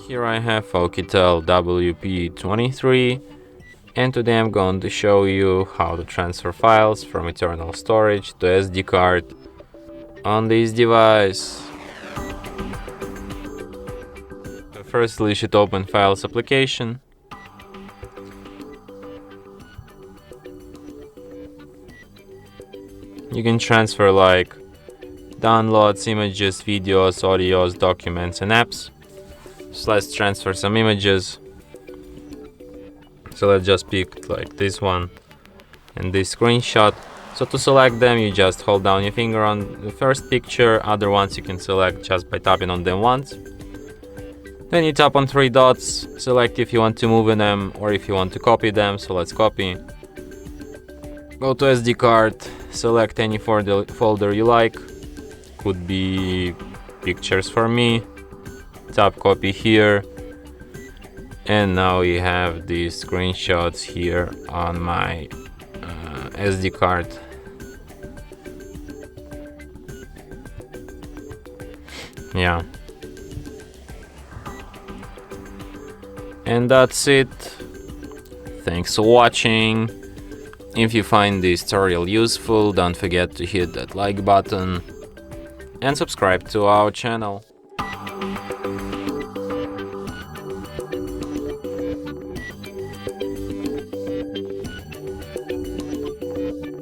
Here I have OUKITEL WP23, and today I'm going to show you how to transfer files from internal storage to SD card on this device. Firstly, you should open Files application. You can transfer like downloads, images, videos, audios, documents, and apps. So let's transfer some images. So let's just pick like this one and this screenshot. So to select them, you just hold down your finger on the first picture. Other ones you can select just by tapping on them once. Then you tap on three dots, select if you want to move them or if you want to copy them. So let's copy. Go to SD card, select any folder you like. Could be pictures for me. Tap copy here. And now you have these screenshots here on my SD card. Yeah. And that's it. Thanks for watching. If you find this tutorial useful, don't forget to hit that like button and subscribe to our channel.